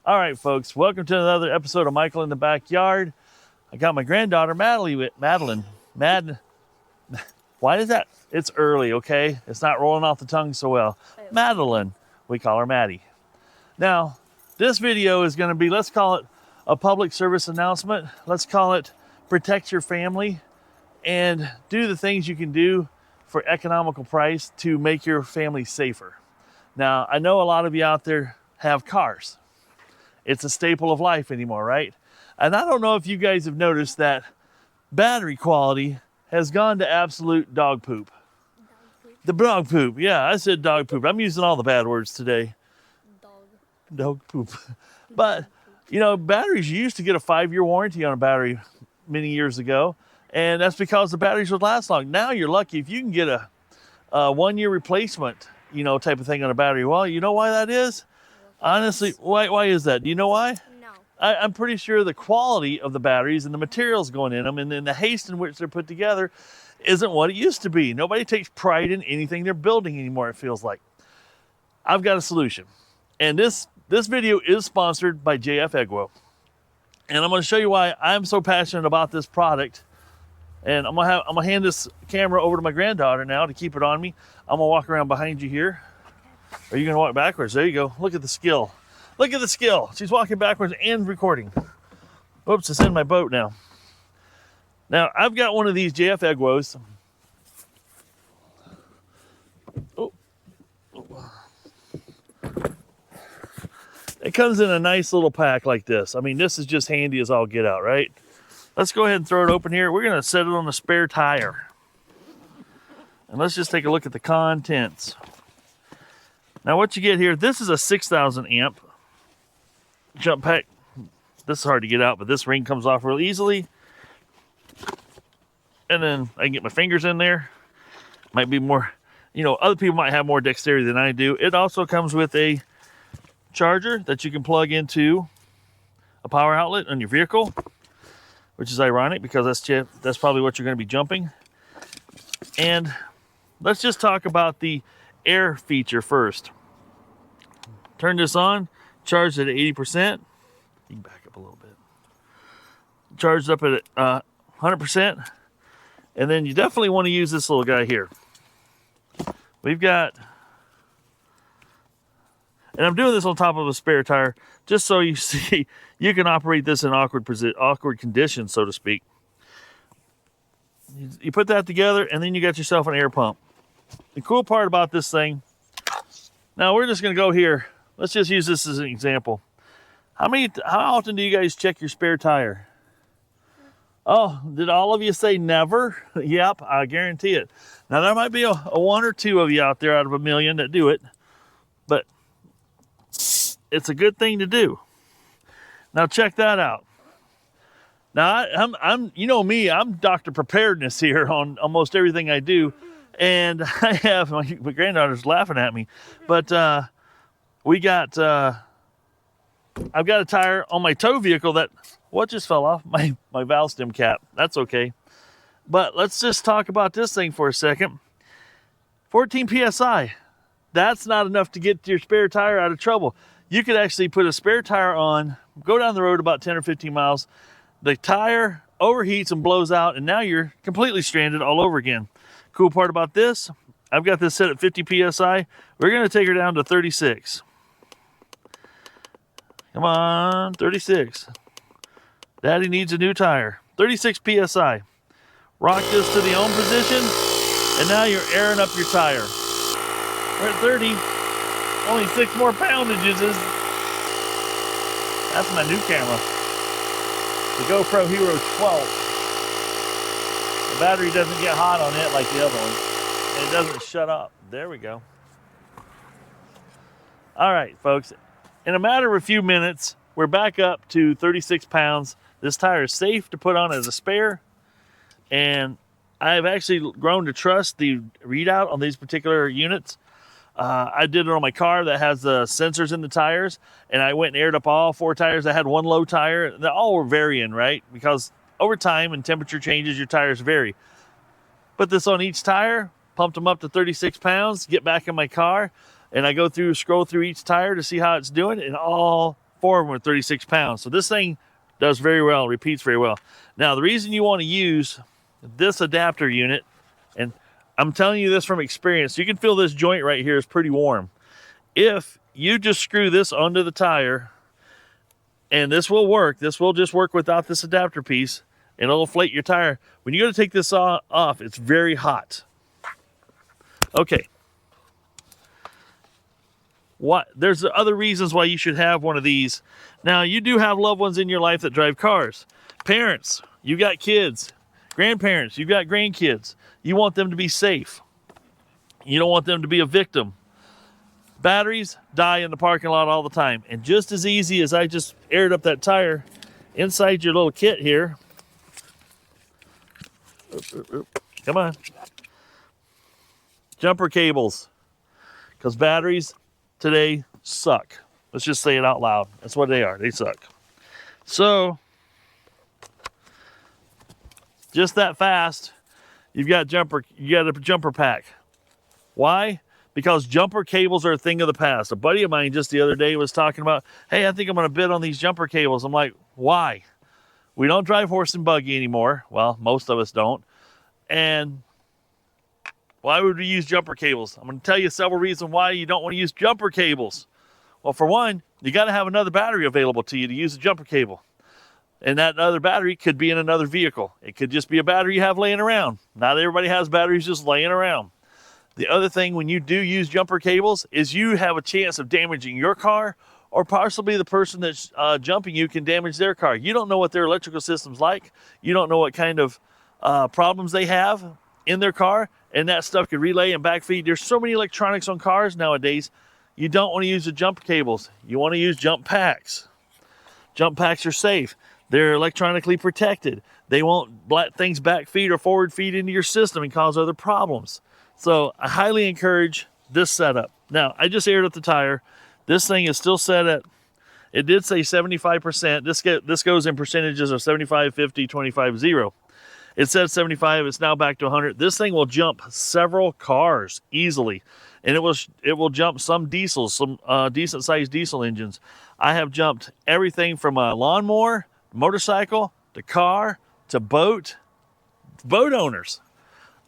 All right, folks, welcome to another episode of Michael in the Backyard. I got my granddaughter, Madeline. Why is that? It's early, okay? It's not rolling off the tongue so well. Madeline, we call her Maddie. Now, this video is gonna be, let's call it a public service announcement. Let's call it protect your family and do the things you can do for economical price to make your family safer. Now, I know a lot of you out there have cars. It's a staple of life anymore, right? And I don't know if you guys have noticed that battery quality has gone to absolute dog poop. The dog poop, yeah, I said dog poop. I'm using all the bad words today. Dog poop. But, you know, batteries, you used to get a 5-year warranty on a battery many years ago, and that's because the batteries would last long. Now you're lucky if you can get a 1-year replacement, you know, type of thing on a battery. Well, you know why that is? Honestly, why is that? Do you know why? No. I'm pretty sure the quality of the batteries and the materials going in them and then the haste in which they're put together isn't what it used to be. Nobody takes pride in anything they're building anymore, it feels like. I've got a solution. And this video is sponsored by JFEGWO. And I'm going to show you why I'm so passionate about this product. And I'm gonna hand this camera over to my granddaughter now to keep it on me. I'm gonna walk around behind you here. Are you gonna walk backwards? There you go. Look at the skill. Look at the skill. She's walking backwards and recording. Oops, it's in my boat now. Now, I've got one of these JFEGWOs. Oh. It comes in a nice little pack like this. I mean, this is just handy as all get out, right? Let's go ahead and throw it open here. We're gonna set it on a spare tire. And let's just take a look at the contents. Now what you get here, this is a 6,000 amp jump pack. This is hard to get out, but this ring comes off real easily. And then I can get my fingers in there. Might be more, you know, other people might have more dexterity than I do. It also comes with a charger that you can plug into a power outlet on your vehicle, which is ironic because that's probably what you're going to be jumping. And let's just talk about the air feature first. Turn this on, charged at 80%. You can back up a little bit. Charged up at 100%. And then you definitely want to use this little guy here. We've got, and I'm doing this on top of a spare tire just so you see you can operate this in awkward conditions, so to speak. You put that together and then you got yourself an air pump. The cool part about this thing, now we're just going to go here. Let's just use this as an example. How often do you guys check your spare tire? Oh, did all of you say never? Yep, I guarantee it. Now there might be a one or two of you out there out of a million that do it, but it's a good thing to do. Now check that out. Now I'm you know me, I'm Dr. Preparedness here on almost everything I do. And I have, my granddaughter's laughing at me, but I've got a tire on my tow vehicle that, what just fell off? My valve stem cap. That's okay. But let's just talk about this thing for a second. 14 PSI. That's not enough to get your spare tire out of trouble. You could actually put a spare tire on, go down the road about 10 or 15 miles. The tire overheats and blows out, and now you're completely stranded all over again. Cool part about this, I've got this set at 50 PSI. We're gonna take her down to 36. Come on, 36. Daddy needs a new tire. 36 PSI. Rock this to the on position, and now you're airing up your tire. We're at 30. Only 6 more poundages. That's my new camera. The GoPro Hero 12. The battery doesn't get hot on it like the other one. And it doesn't shut up. There we go. All right, folks. In a matter of a few minutes, we're back up to 36 pounds. This tire is safe to put on as a spare. And I've actually grown to trust the readout on these particular units. I did it on my car that has the sensors in the tires. And I went and aired up all 4 tires. I had one low tire. They all were varying, right? Because over time and temperature changes, your tires vary. Put this on each tire, pumped them up to 36 pounds, get back in my car, and I scroll through each tire to see how it's doing, and all 4 of them are 36 pounds. So this thing does very well, repeats very well. Now, the reason you want to use this adapter unit, and I'm telling you this from experience, you can feel this joint right here is pretty warm. If you just screw this onto the tire, and this will work, this will just work without this adapter piece, and it'll inflate your tire. When you go to take this off, it's very hot. Okay. There's other reasons why you should have one of these. Now, you do have loved ones in your life that drive cars. Parents, you got kids. Grandparents, you've got grandkids. You want them to be safe. You don't want them to be a victim. Batteries die in the parking lot all the time. And just as easy as I just aired up that tire, inside your little kit here, come on, jumper cables, because batteries today suck. Let's just say it out loud. That's what they are. They suck. So, just that fast, you got a jumper pack. Why? Because jumper cables are a thing of the past. A buddy of mine just the other day was talking about, hey, I think I'm going to bid on these jumper cables. I'm like, why? We don't drive horse and buggy anymore. Well, most of us don't. And why would we use jumper cables? I'm going to tell you several reasons why you don't want to use jumper cables. Well, for one, you got to have another battery available to you to use a jumper cable. And that other battery could be in another vehicle. It could just be a battery you have laying around. Not everybody has batteries just laying around. The other thing when you do use jumper cables is you have a chance of damaging your car, or possibly the person that's jumping you can damage their car. You don't know what their electrical system's like. You don't know what kind of problems they have in their car, and that stuff could relay and backfeed. There's so many electronics on cars nowadays. You don't want to use the jump cables. You want to use jump packs. Jump packs are safe. They're electronically protected. They won't let things backfeed or forward feed into your system and cause other problems. So I highly encourage this setup. Now, I just aired up the tire. This thing is still set at, it did say 75%. This goes in percentages of 75, 50, 25, 0. It said 75, it's now back to 100. This thing will jump several cars easily. And it will jump some diesels, some decent sized diesel engines. I have jumped everything from a lawnmower, motorcycle, to car, to boat owners.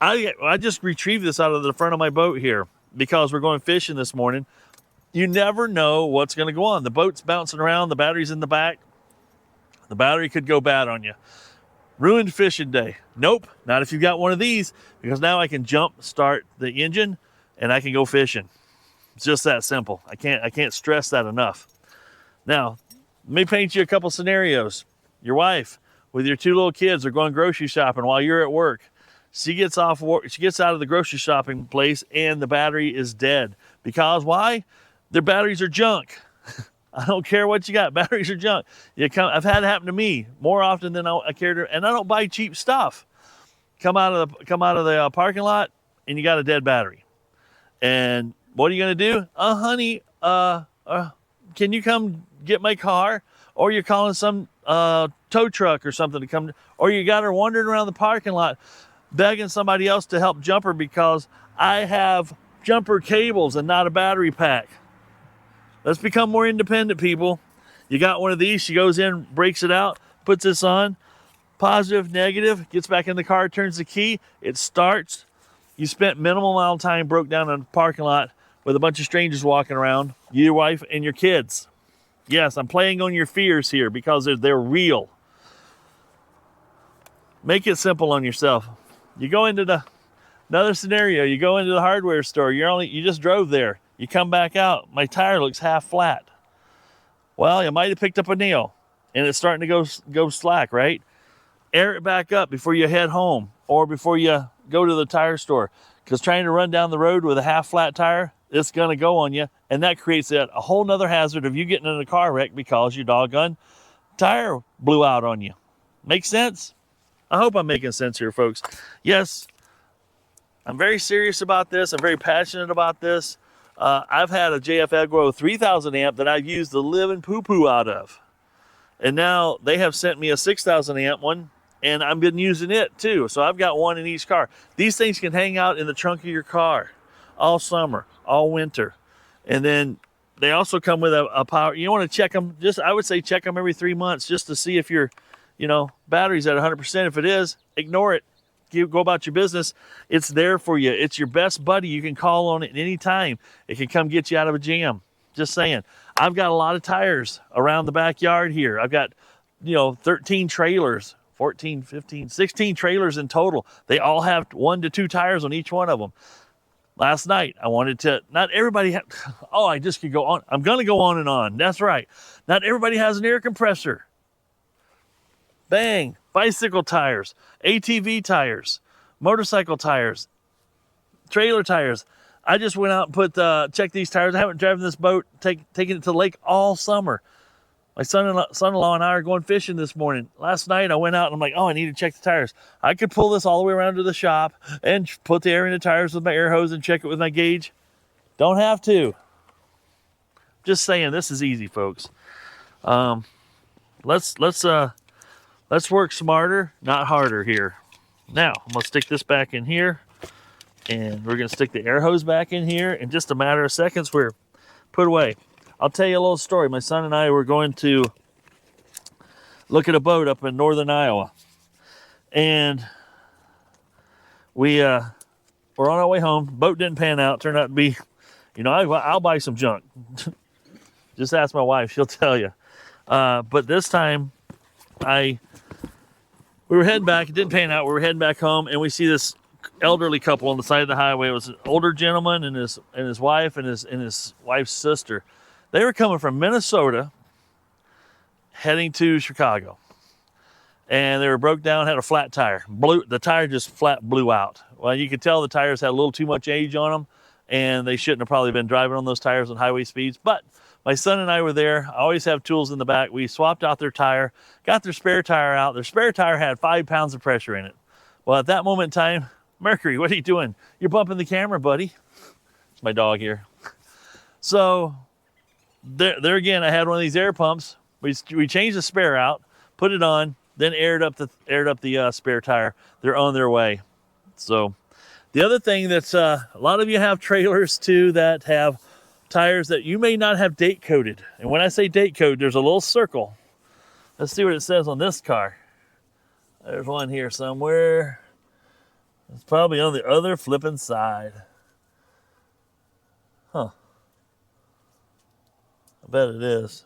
I just retrieved this out of the front of my boat here because we're going fishing this morning. You never know what's going to go on. The boat's bouncing around, the battery's in the back. The battery could go bad on you. Ruined fishing day. Nope, not if you've got one of these, because now I can jump start the engine and I can go fishing. It's just that simple. I can't stress that enough. Now, let me paint you a couple scenarios. Your wife with your 2 little kids are going grocery shopping while you're at work. She gets out of the grocery shopping place and the battery is dead. Because why? Their batteries are junk. I don't care what you got. Batteries are junk. I've had it happen to me more often than I care to, and I don't buy cheap stuff. Come out of the parking lot and you got a dead battery. And what are you going to do? Honey, can you come get my car? Or you're calling some tow truck or something to come, or you got her wandering around the parking lot begging somebody else to help jump her because I have jumper cables and not a battery pack. Let's become more independent, people. You got one of these, she goes in, breaks it out, puts this on, positive, negative, gets back in the car, turns the key, it starts. You spent minimal amount of time broke down in the parking lot with a bunch of strangers walking around, your wife and your kids. Yes, I'm playing on your fears here because they're real. Make it simple on yourself. You go into another scenario, you go into the hardware store, you just drove there. You come back out, my tire looks half flat. Well, you might have picked up a nail and it's starting to go slack, right? Air it back up before you head home or before you go to the tire store, because trying to run down the road with a half flat tire, it's going to go on you, and that creates a whole nother hazard of you getting in a car wreck because your doggone tire blew out on you. Make sense? I hope I'm making sense here, folks. Yes, I'm very serious about this. I'm very passionate about this. I've had a JFEGWO 3000 amp that I've used the living poo-poo out of. And now they have sent me a 6000 amp one, and I've been using it too. So I've got one in each car. These things can hang out in the trunk of your car all summer, all winter. And then they also come with a power. You want to check them. I would say check them every 3 months just to see if your, battery's at 100%. If it is, ignore it. Go about your business. It's there for you. It's your best buddy. You can call on it at any time. It can come get you out of a jam. Just saying. I've got a lot of tires around the backyard here. I've got, 13 trailers, 14, 15, 16 trailers in total. They all have 1 to 2 tires on each one of them. Last night, I wanted to, not everybody, I just could go on. I'm going to go on and on. That's right. Not everybody has an air compressor. Bang. Bicycle tires, ATV tires, motorcycle tires, trailer tires. I just went out and checked these tires. I haven't driven this boat, taking it to the lake all summer. My son-in-law and I are going fishing this morning. Last night I went out and I'm like, I need to check the tires. I could pull this all the way around to the shop and put the air in the tires with my air hose and check it with my gauge. Don't have to. Just saying, this is easy, folks. Let's work smarter, not harder here. Now, I'm gonna stick this back in here, and we're gonna stick the air hose back in here. In just a matter of seconds, we're put away. I'll tell you a little story. My son and I were going to look at a boat up in northern Iowa. And we were on our way home. Boat didn't pan out. Turned out to be, I'll buy some junk. Just ask my wife. She'll tell you. But this time, we were heading back. It didn't pan out. We were heading back home, and we see this elderly couple on the side of the highway. It was an older gentleman and his wife and his wife's sister. They were coming from Minnesota, heading to Chicago, and they were broke down. Had a flat tire. The tire just flat blew out. Well, you could tell the tires had a little too much age on them, and they shouldn't have probably been driving on those tires on highway speeds. But my son and I were there. I always have tools in the back. We swapped out their tire, got their spare tire out. Their spare tire had 5 pounds of pressure in it. Well, at that moment in time, Mercury, what are you doing? You're bumping the camera, buddy. It's my dog here. So there again, I had one of these air pumps. We changed the spare out, put it on, then aired up the spare tire. They're on their way. So the other thing that's a lot of you have trailers too that have tires that you may not have date coded. And when I say date code, there's a little circle. Let's see what it says on this car. There's one here somewhere. It's probably on the other flipping side. Huh. I bet it is.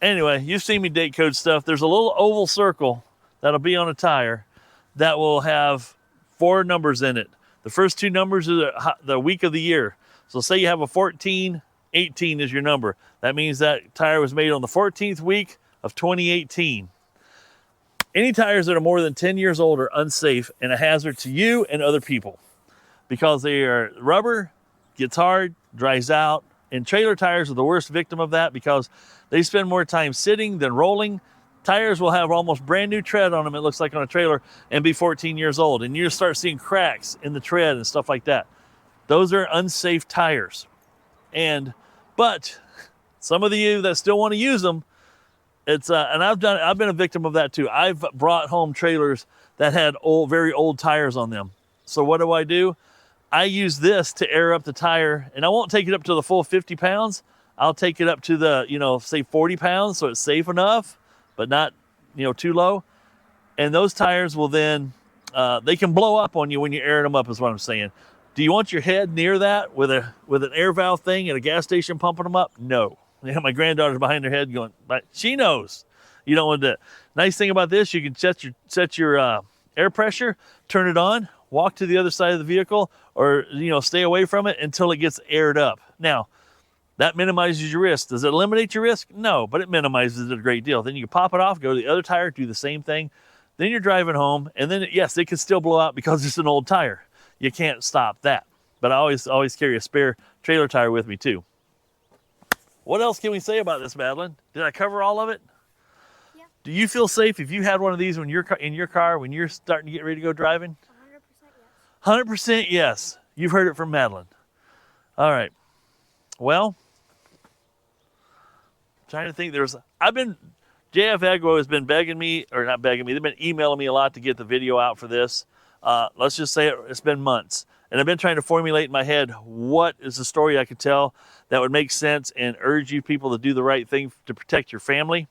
Anyway, you've seen me date code stuff. There's a little oval circle that'll be on a tire that will have 4 numbers in it. The first 2 numbers are the week of the year. So say you have a 14, 18 is your number. That means that tire was made on the 14th week of 2018. Any tires that are more than 10 years old are unsafe and a hazard to you and other people because they are rubber, gets hard, dries out, and trailer tires are the worst victim of that because they spend more time sitting than rolling. Tires will have almost brand new tread on them, it looks like, on a trailer, and be 14 years old. And you start seeing cracks in the tread and stuff like that. Those are unsafe tires. But some of you that still want to use them, and I've been a victim of that too. I've brought home trailers that had very old tires on them. So what do? I use this to air up the tire, and I won't take it up to the full 50 pounds. I'll take it up to the, say 40 pounds, so it's safe enough, but not, too low. And those tires will then, they can blow up on you when you're airing them up, is what I'm saying. Do you want your head near that with an air valve thing at a gas station pumping them up? No. My granddaughter's behind her head going, but she knows you don't want to do it. Nice thing about this, you can set your air pressure, turn it on, walk to the other side of the vehicle, or stay away from it until it gets aired up. Now, that minimizes your risk. Does it eliminate your risk? No, but it minimizes it a great deal. Then you can pop it off, go to the other tire, do the same thing. Then you're driving home, and then yes, it can still blow out because it's an old tire. You can't stop that. But I always carry a spare trailer tire with me too. What else can we say about this, Madeline? Did I cover all of it? Yeah. Do you feel safe if you had one of these when you're in your car when you're starting to get ready to go driving? 100% yes. 100% yes. You've heard it from Madeline. All right. Well, trying to think. JFEGWO has been begging me, or not begging me. They've been emailing me a lot to get the video out for this. Let's just say it's been months. And I've been trying to formulate in my head what is the story I could tell that would make sense and urge you people to do the right thing to protect your family.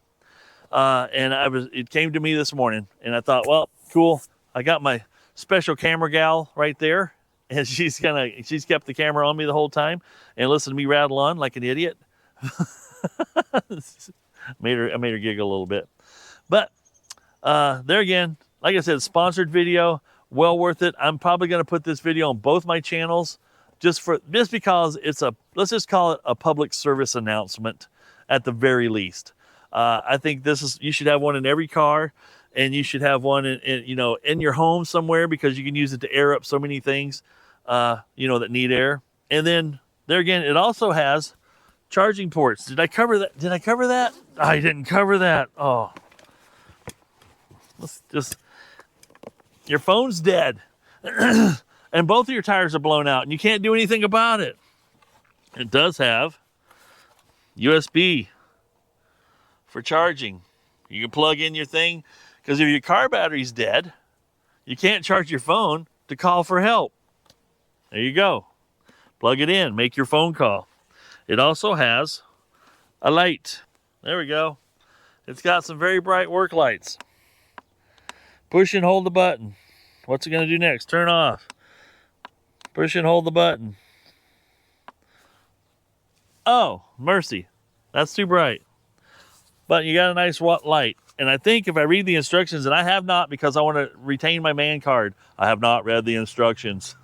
And it came to me this morning, and I thought, well, cool. I got my special camera gal right there, and she's kept the camera on me the whole time and listened to me rattle on like an idiot. I made her giggle a little bit. But there again, like I said, sponsored video, well worth it. I'm probably going to put this video on both my channels just because it's let's just call it a public service announcement at the very least. I think you should have one in every car, and you should have one in your home somewhere, because you can use it to air up so many things, that need air. And then there again, it also has charging ports. Did I cover that? I didn't cover that. Oh, your phone's dead, and both of your tires are blown out, and you can't do anything about it. It does have USB for charging. You can plug in your thing, because if your car battery's dead, you can't charge your phone to call for help. There you go. Plug it in, make your phone call. It also has a light. There we go. It's got some very bright work lights. Push and hold the button. What's it going to do next? Turn off. Push and hold the button. Oh, mercy. That's too bright. But you got a nice light. And I think if I read the instructions, and I have not, because I want to retain my man card, I have not read the instructions.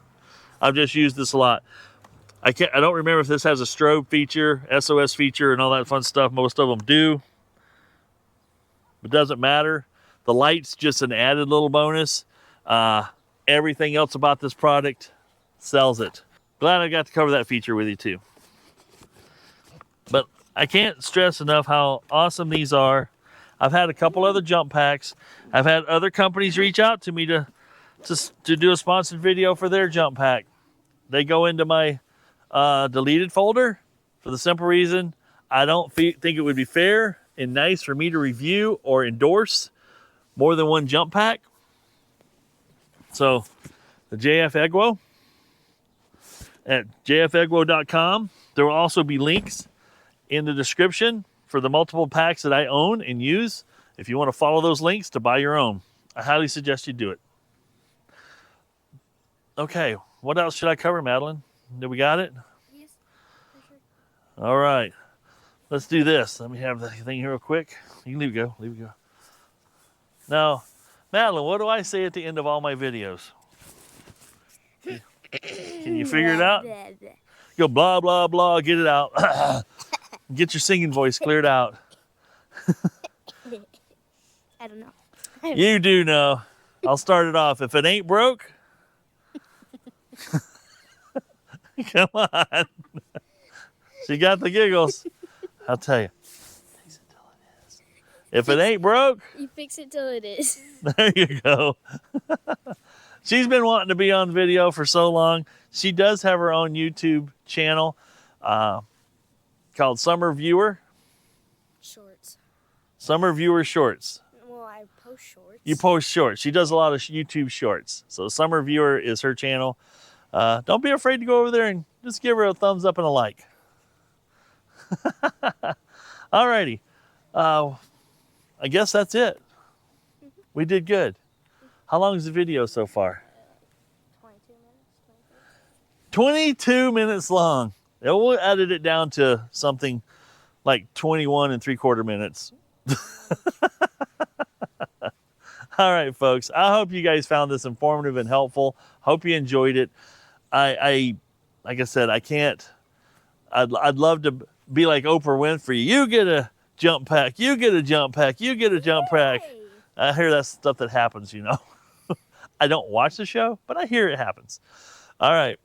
I've just used this a lot. I don't remember if this has a strobe feature, SOS feature, and all that fun stuff. Most of them do. It doesn't matter. The light's just an added little bonus. Everything else about this product sells it. Glad I got to cover that feature with you too. But I can't stress enough how awesome these are. I've had a couple other jump packs. I've had other companies reach out to me to do a sponsored video for their jump pack. They go into my deleted folder for the simple reason I don't think it would be fair and nice for me to review or endorse more than one jump pack. So the JFEGWO at jfegwo.com. There will also be links in the description for the multiple packs that I own and use. If you want to follow those links to buy your own, I highly suggest you do it. Okay, what else should I cover, Madeline? Do we got it? Yes, for sure. All right, let's do this. Let me have the thing here real quick. You can leave it go. Now, Madeline, what do I say at the end of all my videos? Can you figure it out? Go blah, blah, blah, get it out. Get your singing voice cleared out. I don't know. You do know. I'll start it off. If it ain't broke, come on. She got the giggles. I'll tell you. Fix it till it is. If it ain't broke, You fix it till it is. there you go. She's been wanting to be on video for so long. She does have her own YouTube channel called Summer Viewer. Shorts. Summer Viewer Shorts. Well, I post shorts. You post shorts. She does a lot of YouTube shorts. So Summer Viewer is her channel. Don't be afraid to go over there and just give her a thumbs up and a like. Alrighty. I guess that's it. We did good. How long is the video so far? 22 minutes. 22 minutes long. And we'll edit it down to something like 21 3/4 minutes. All right, folks. I hope you guys found this informative and helpful. Hope you enjoyed it. Like I said, I'd love to be like Oprah Winfrey. You get a jump pack. You get a jump pack. You get a jump pack. I hear that's stuff that happens, you know. I don't watch the show, but I hear it happens. All right.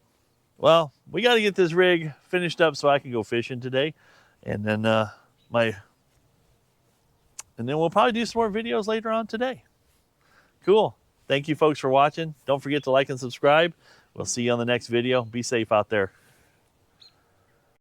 Well, we got to get this rig finished up so I can go fishing today. And then we'll probably do some more videos later on today. Cool. Thank you folks for watching. Don't forget to like and subscribe. We'll see you on the next video. Be safe out there.